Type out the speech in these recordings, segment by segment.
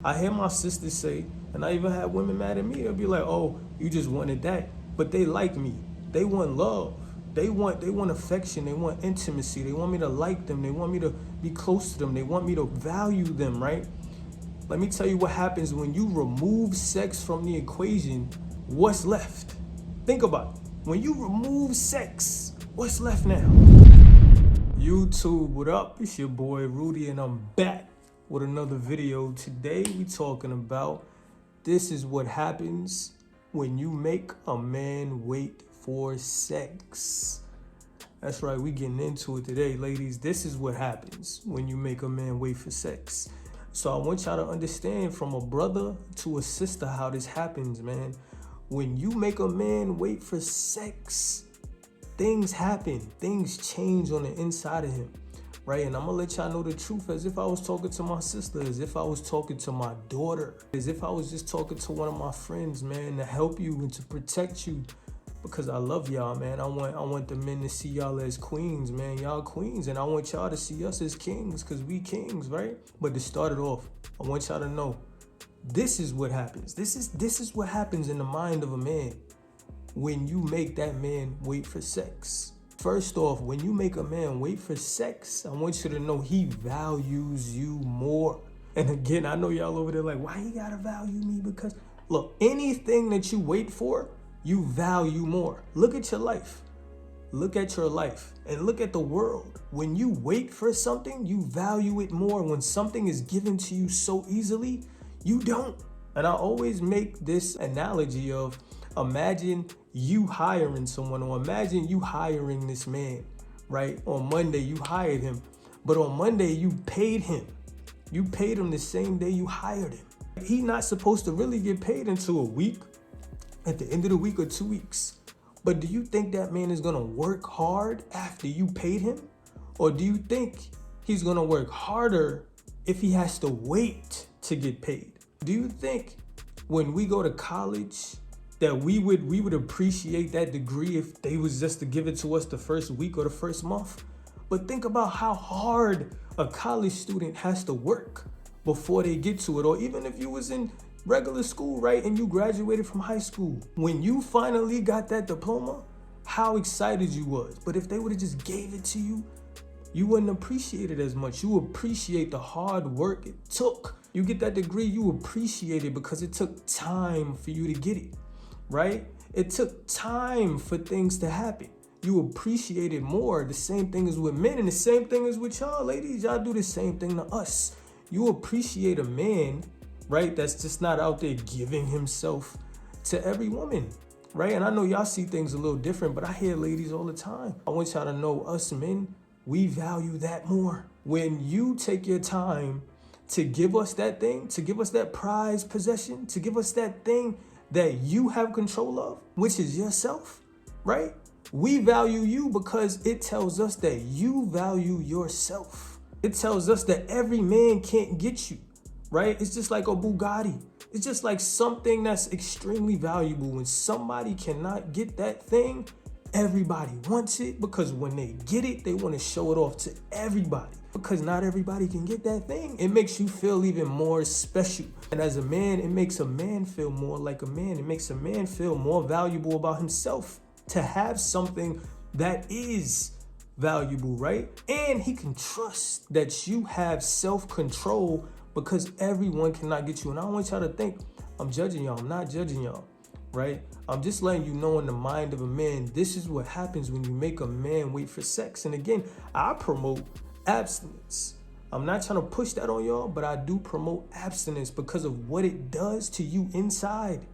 I hear my sisters say, and I even had women mad at me. They'll be like, "Oh, you just wanted that," but they like me. They want love. They want affection. They want intimacy. They want me to like them. They want me to be close to them. They want me to value them, right? Let me tell you what happens when you remove sex from the equation. What's left? Think about it. When you remove sex, what's left now? YouTube, what up? It's your boy Rudy, and I'm back with another video. Today we talking about this is what happens when you make a man wait for sex. That's right, we getting into it today, ladies. This is what happens when you make a man wait for sex. So I want y'all to understand from a brother to a sister how this happens, man. When you make a man wait for sex, things happen. Things change on the inside of him, right? And I'm gonna let y'all know the truth as if I was talking to my sister, as if I was talking to my daughter, as if I was just talking to one of my friends, man, to help you and to protect you. Because I love y'all, man. I want the men to see y'all as queens, man. Y'all queens, and I want y'all to see us as kings, because we kings, right? But to start it off, I want y'all to know this is what happens. This is what happens in the mind of a man when you make that man wait for sex. First off, when you make a man wait for sex, I want you to know he values you more. And again, I know y'all over there like, why you gotta value me? Because look, anything that you wait for, you value more. Look at your life. Look at your life and look at the world. When you wait for something, you value it more. When something is given to you so easily, you don't. And I always make this analogy of imagine you hiring someone, or imagine you hiring this man, right? On Monday, you hired him, but on Monday, you paid him. You paid him the same day you hired him. He's not supposed to really get paid until a week, at the end of the week or 2 weeks. But do you think that man is gonna work hard after you paid him? Or do you think he's gonna work harder if he has to wait to get paid? Do you think when we go to college that we would appreciate that degree if they was just to give it to us the first week or the first month? But think about how hard a college student has to work before they get to it. Or even if you was in regular school, right, and you graduated from high school, when you finally got that diploma, how excited you was. But if they would have just gave it to you, you wouldn't appreciate it as much. You appreciate the hard work it took. You get that degree, you appreciate it because it took time for you to get it, right? It took time for things to happen. You appreciate it more. The same thing is with men, and the same thing is with y'all, ladies. Y'all do the same thing to us. You appreciate a man, right, that's just not out there giving himself to every woman, right? And I know y'all see things a little different, but I hear ladies all the time. I want y'all to know us men, we value that more. When you take your time to give us that thing, to give us that prized possession, to give us that thing that you have control of, which is yourself, right? We value you because it tells us that you value yourself. It tells us that every man can't get you, right? It's just like a Bugatti. It's just like something that's extremely valuable. When somebody cannot get that thing, everybody wants it, because when they get it, they want to show it off to everybody, because not everybody can get that thing. It makes you feel even more special. And as a man, it makes a man feel more like a man. It makes a man feel more valuable about himself to have something that is valuable, right? And he can trust that you have self-control, because everyone cannot get you. And I don't want y'all to think I'm judging y'all. I'm not judging y'all, right? I'm just letting you know, in the mind of a man, this is what happens when you make a man wait for sex. And again, I promote abstinence. I'm not trying to push that on y'all, but I do promote abstinence because of what it does to you inside,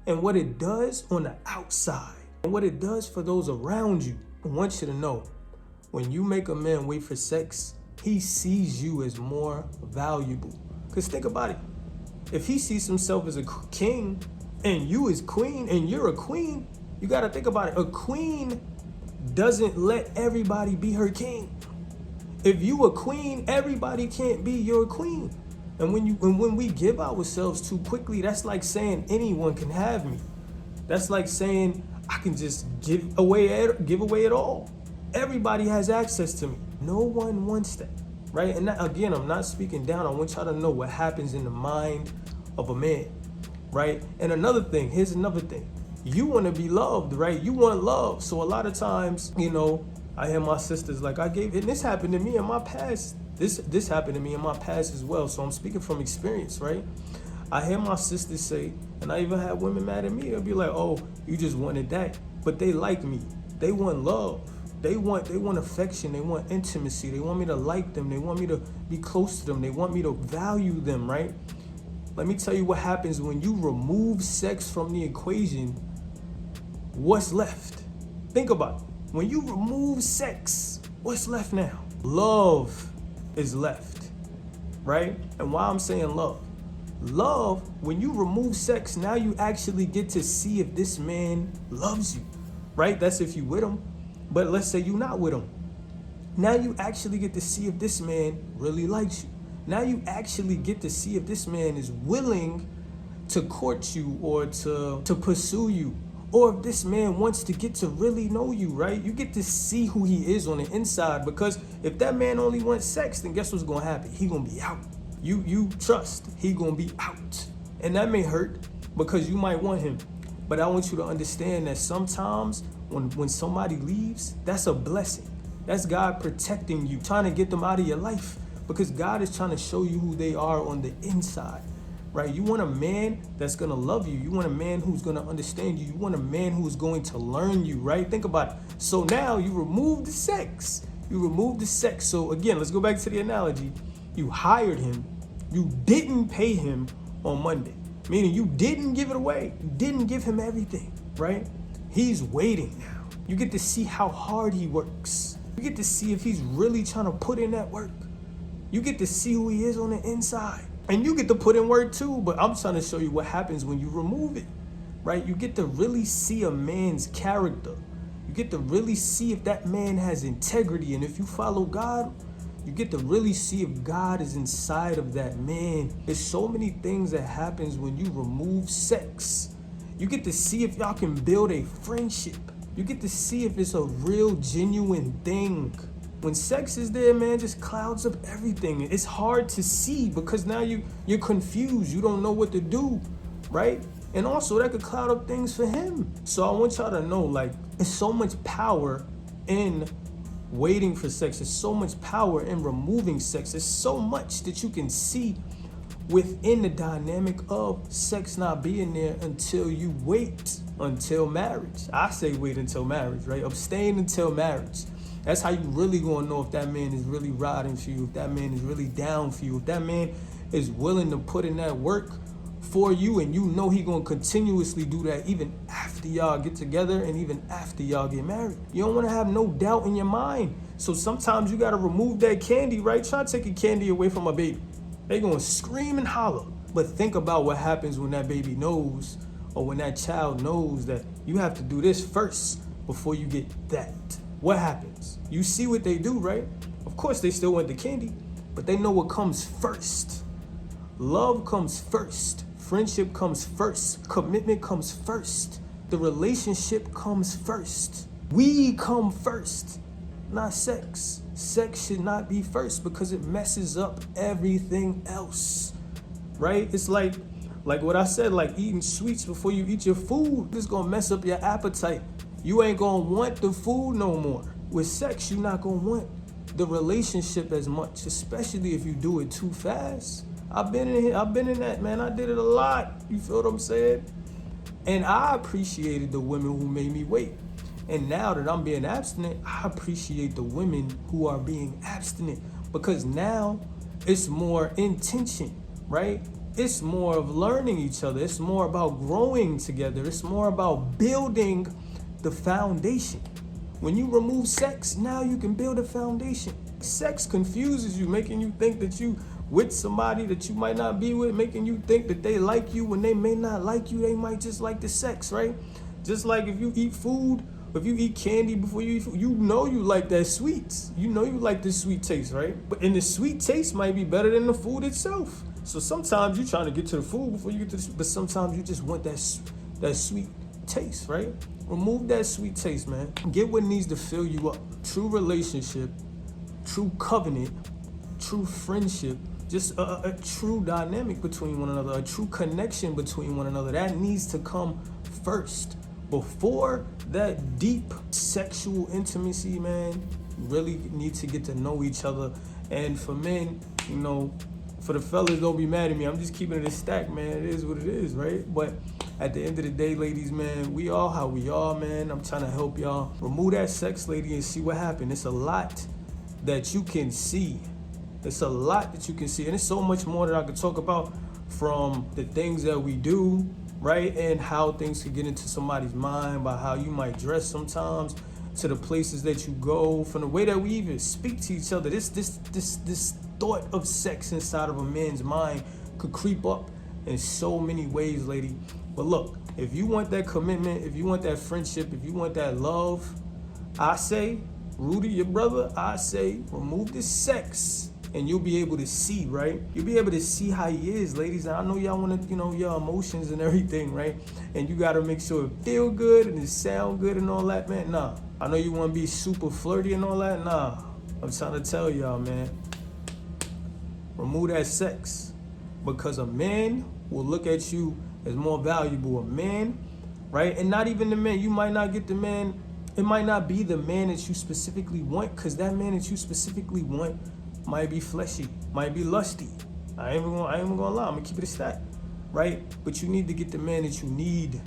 and what it does on the outside, and what it does for those around you. I want you to know, when you make a man wait for sex, he sees you as more valuable. Because think about it. If he sees himself as a king and you as queen, and you're a queen, you got to think about it. A queen doesn't let everybody be her king. If you a queen, everybody can't be your queen. And when we give ourselves too quickly, that's like saying anyone can have me. That's like saying I can just give away it all. Everybody has access to me. No one wants that. right? And that, again, I'm not speaking down. I want y'all to know what happens in the mind of a man, right? And another thing, here's another thing. You want to be loved, right? You want love. So a lot of times, I hear my sisters like, and this happened to me in my past. This happened to me in my past as well. So I'm speaking from experience, right? I hear my sisters say, and I even had women mad at me. They'll be like, oh, you just wanted that. But they like me. They want love. They want affection. They want intimacy. They want me to like them. They want me to be close to them. They want me to value them, right? Let me tell you what happens when you remove sex from the equation. What's left? Think about it. When you remove sex, what's left now? Love is left, right? And why I'm saying love? Love, when you remove sex, now you actually get to see if this man loves you, right? That's if you with him. But let's say you're not with him. Now you actually get to see if this man really likes you. Now you actually get to see if this man is willing to court you or to pursue you. Or if this man wants to get to really know you, right? You get to see who he is on the inside, because if that man only wants sex, then guess what's gonna happen? He gonna be out. You trust he gonna be out. And that may hurt because you might want him. But I want you to understand that sometimes when somebody leaves, that's a blessing. That's God protecting you, trying to get them out of your life, because God is trying to show you who they are on the inside, right? You want a man that's gonna love you. You want a man who's gonna understand you. You want a man who's going to learn you, right? Think about it. So now you remove the sex. So again, let's go back to the analogy. You hired him. You didn't pay him on Monday, meaning you didn't give it away. You didn't give him everything, right? He's waiting now. You get to see how hard he works. You get to see if he's really trying to put in that work. You get to see who he is on the inside. And you get to put in work too, but I'm trying to show you what happens when you remove it, right? You get to really see a man's character. You get to really see if that man has integrity. And if you follow God, you get to really see if God is inside of that man. There's so many things that happens when you remove sex. You get to see if y'all can build a friendship. You get to see if it's a real, genuine thing. When sex is there, man, just clouds up everything. It's hard to see because now you're confused. You don't know what to do, right? And also that could cloud up things for him. So I want y'all to know, like, there's so much power in waiting for sex. There's so much power in removing sex. There's so much that you can see within the dynamic of sex not being there until you wait until marriage. I say wait until marriage, right? Abstain until marriage. That's how you really gonna know if that man is really riding for you, if that man is really down for you, if that man is willing to put in that work for you, and you know he gonna continuously do that even after y'all get together and even after y'all get married. You don't wanna have no doubt in your mind. So sometimes you gotta remove that candy, right? Try taking candy away from a baby. They gonna scream and holler. But think about what happens when that baby knows, or when that child knows that you have to do this first before you get that. What happens? You see what they do, right? Of course they still want the candy, but they know what comes first. Love comes first. Friendship comes first. Commitment comes first. The relationship comes first. We come first, not sex. Sex should not be first because it messes up everything else, right? It's like what I said, like eating sweets before you eat your food. It's gonna mess up your appetite. You ain't gonna want the food no more. With sex, you're not gonna want the relationship as much, especially if you do it too fast. I've been in that, man. I did it a lot. You feel what I'm saying? And I appreciated the women who made me wait. And now that I'm being abstinent, I appreciate the women who are being abstinent, because now it's more intention, right? It's more of learning each other. It's more about growing together. It's more about building the foundation. When you remove sex, now you can build a foundation. Sex confuses you, making you think that you with somebody that you might not be with, making you think that they like you when they may not like you. They might just like the sex, right? Just like if you eat food, if you eat candy before you eat food, you know you like that sweets. You know you like the sweet taste, right? And the sweet taste might be better than the food itself. So sometimes you're trying to get to the food before you get to the, but sometimes you just want that sweet taste, right? Remove that sweet taste, man. Get what needs to fill you up. True relationship, true covenant, true friendship, just a true dynamic between one another, a true connection between one another, that needs to come first. Before that deep sexual intimacy, man, you really need to get to know each other. And for men, you know, for the fellas, don't be mad at me. I'm just keeping it a stack, man. It is what it is, right? But at the end of the day, ladies, man, we are how we are, man. I'm trying to help y'all remove that sex, lady, and see what happens. It's a lot that you can see. It's a lot that you can see. And it's so much more that I could talk about, from the things that we do, right? And how things could get into somebody's mind, by how you might dress sometimes, to the places that you go, from the way that we even speak to each other. This thought of sex inside of a man's mind could creep up in so many ways, lady. But look, if you want that commitment, if you want that friendship, if you want that love, I say, Rudy, your brother, I say, remove the sex, and you'll be able to see, right? You'll be able to see how he is, ladies. And I know y'all want to, you know, your emotions and everything, right? And you got to make sure it feel good and it sound good and all that, man. Nah, I know you want to be super flirty and all that. Nah, I'm trying to tell y'all, man, remove that sex, because a man will look at you as more valuable. A man, right? And not even the man. You might not get the man. It might not be the man that you specifically want, because that man that you specifically want might be fleshy, might be lusty. I ain't even gonna lie. I'm gonna keep it a stack, right? But you need to get the man that you need,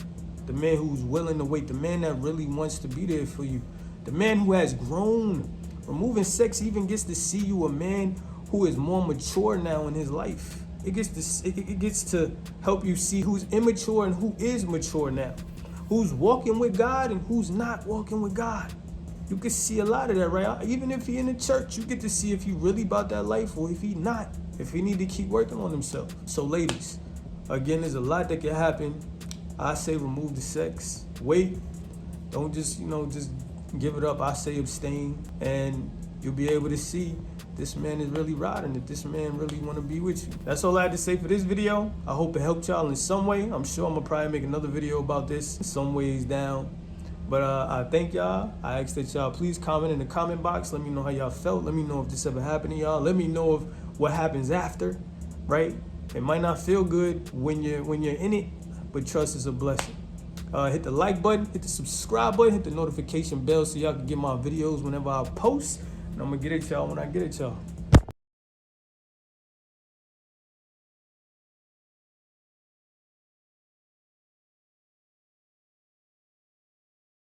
the man who's willing to wait, the man that really wants to be there for you, the man who has grown. Removing sex even gets to see you a man who is more mature now in his life. It gets to help you see who's immature and who is mature now, who's walking with God and who's not walking with God. You can see a lot of that, right? Even if he in the church, you get to see if he really about that life or if he not, if he need to keep working on himself. So ladies, again, there's a lot that can happen. I say remove the sex. Wait. Don't just, just give it up. I say abstain, and you'll be able to see this man is really riding it. This man really want to be with you. That's all I had to say for this video. I hope it helped y'all in some way. I'm sure I'm gonna probably make another video about this some ways down. But I thank y'all. I ask that y'all please comment in the comment box. Let me know how y'all felt. Let me know if this ever happened to y'all. Let me know of what happens after, right? It might not feel good when you're in it, but trust is a blessing. Hit the like button, hit the subscribe button, hit the notification bell so y'all can get my videos whenever I post. And I'm gonna get at y'all when I get at y'all.